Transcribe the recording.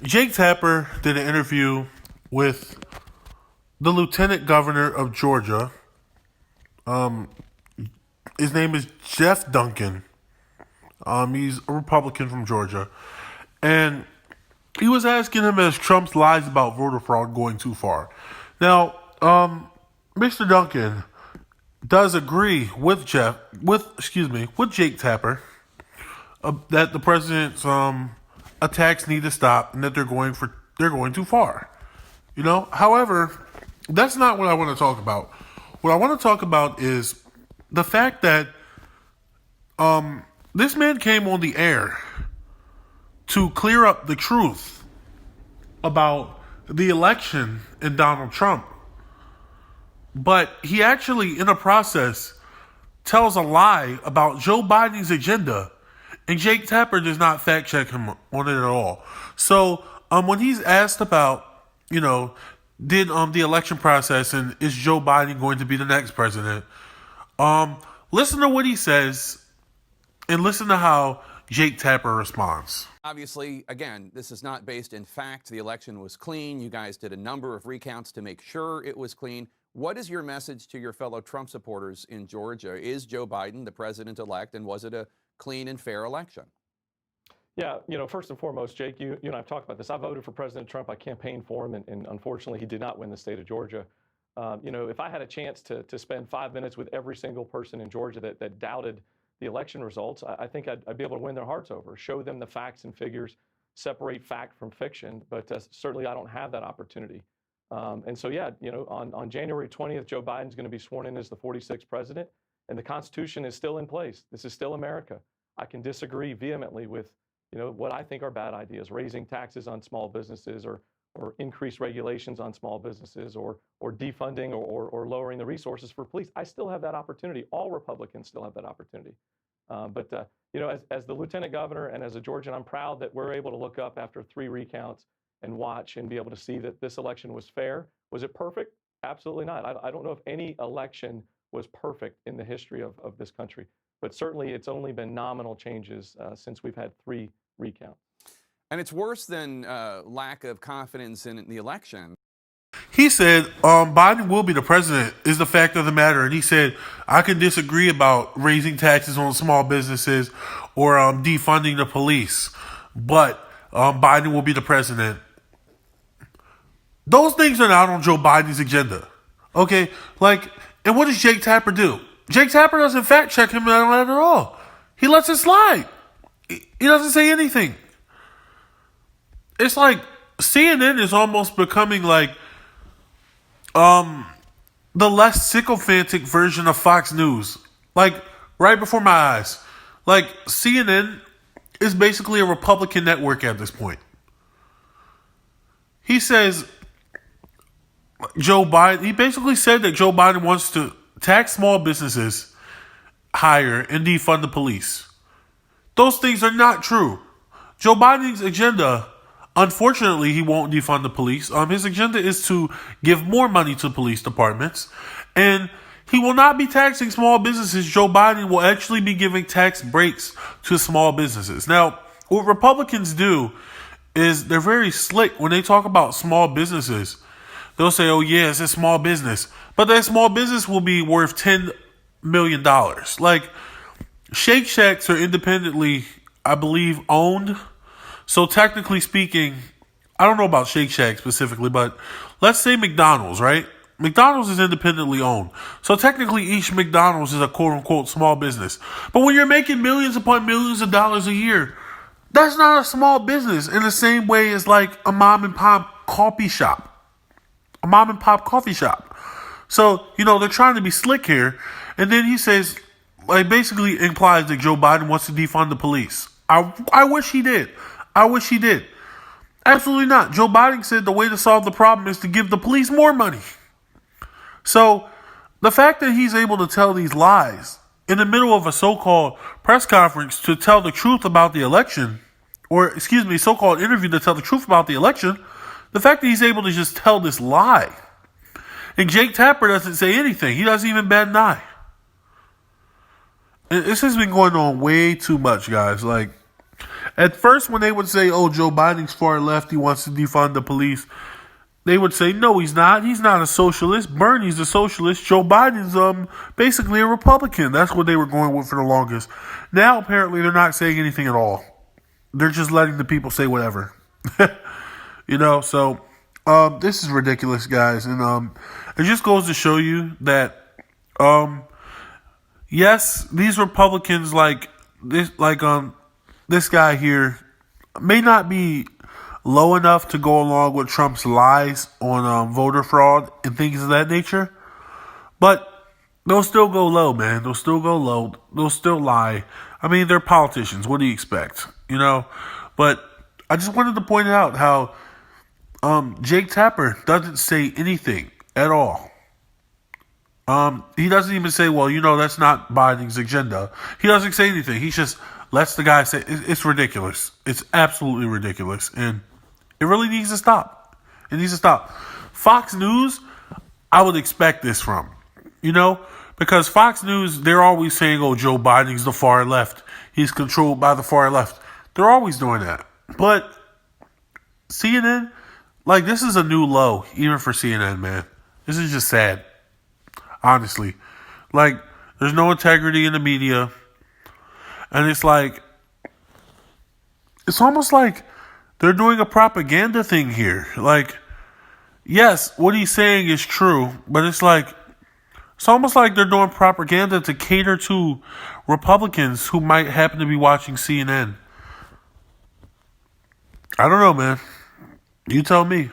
Jake Tapper did an interview with the Lieutenant Governor of Georgia. His name is Jeff Duncan. He's a Republican from Georgia. And he was asking him as Trump's lies about voter fraud going too far. Now, Mr. Duncan does agree with Jake Tapper that the president's attacks need to stop and that they're going too far. However, that's not what I want to talk about. What I want to talk about is the fact that this man came on the air to clear up the truth about the election and Donald Trump. But he actually, in the process, tells a lie about Joe Biden's agenda. And Jake Tapper does not fact check him on it at all. So when he's asked about, did the election process and is Joe Biden going to be the next president, listen to what he says and listen to how Jake Tapper responds. Obviously, again, this is not based in fact. The election was clean. You guys did a number of recounts to make sure it was clean. What is your message to your fellow Trump supporters in Georgia? Is Joe Biden the president-elect, and was it a clean and fair election? Yeah, first and foremost, Jake, you and I have talked about this. I voted for President Trump. I campaigned for him, and unfortunately, he did not win the state of Georgia. If I had a chance to spend 5 minutes with every single person in Georgia that doubted the election results, I think I'd be able to win their hearts over, show them the facts and figures, separate fact from fiction. But certainly, I don't have that opportunity. And so, yeah, on January 20th, Joe Biden's going to be sworn in as the 46th president, and the Constitution is still in place. This is still America. I can disagree vehemently with what I think are bad ideas, raising taxes on small businesses or increased regulations on small businesses or defunding or lowering the resources for police. I still have that opportunity. All Republicans still have that opportunity. But as the lieutenant governor and as a Georgian, I'm proud that we're able to look up after 3 recounts and watch and be able to see that this election was fair. Was it perfect? Absolutely not. I don't know if any election was perfect in the history of this country. But certainly, it's only been nominal changes since we've had 3 recounts. And it's worse than lack of confidence in the election. He said Biden will be the president is the fact of the matter. And he said, I can disagree about raising taxes on small businesses or defunding the police, but Biden will be the president. Those things are not on Joe Biden's agenda. Okay? And what does Jake Tapper do? Jake Tapper doesn't fact check him at all. He lets it slide. He doesn't say anything. It's like CNN is almost becoming like the less sycophantic version of Fox News. Like right before my eyes. Like CNN is basically a Republican network at this point. He says he basically said that Joe Biden wants to tax small businesses higher and defund the police. Those things are not true. Joe Biden's agenda, unfortunately, he won't defund the police. His agenda is to give more money to police departments, and he will not be taxing small businesses. Joe Biden will actually be giving tax breaks to small businesses. Now, what Republicans do is they're very slick when they talk about small businesses. They'll say, oh, yeah, it's a small business. But that small business will be worth $10 million. Like, Shake Shacks are independently, I believe, owned. So technically speaking, I don't know about Shake Shack specifically, but let's say McDonald's, right? McDonald's is independently owned. So technically each McDonald's is a quote-unquote small business. But when you're making millions upon millions of dollars a year, that's not a small business in the same way as like a mom and pop coffee shop. So, they're trying to be slick here. And then he says, basically implies that Joe Biden wants to defund the police. I wish he did. Absolutely not. Joe Biden said the way to solve the problem is to give the police more money. So, the fact that he's able to tell these lies in the middle of a so-called press conference to tell the truth about the election, so-called interview to tell the truth about the election, the fact that he's able to just tell this lie. And Jake Tapper doesn't say anything. He doesn't even bat an eye. And this has been going on way too much, guys. At first, when they would say, oh, Joe Biden's far left, he wants to defund the police, they would say, no, he's not. He's not a socialist. Bernie's a socialist. Joe Biden's basically a Republican. That's what they were going with for the longest. Now, apparently, they're not saying anything at all. They're just letting the people say whatever. So this is ridiculous, guys. And it just goes to show you that, yes, these Republicans this guy here may not be low enough to go along with Trump's lies on voter fraud and things of that nature, but they'll still go low, man. They'll still go low. They'll still lie. I mean, they're politicians. What do you expect? But I just wanted to point out how Jake Tapper doesn't say anything at all. He doesn't even say, well, that's not Biden's agenda. He doesn't say anything. He just lets the guy say, it's ridiculous. It's absolutely ridiculous. And it really needs to stop. It needs to stop. Fox News, I would expect this from, because Fox News, they're always saying, oh, Joe Biden's the far left. He's controlled by the far left. They're always doing that. But CNN, this is a new low, even for CNN, man. This is just sad. Honestly. There's no integrity in the media. And it's almost like they're doing a propaganda thing here. Yes, what he's saying is true, but it's almost like they're doing propaganda to cater to Republicans who might happen to be watching CNN. I don't know, man. You tell me.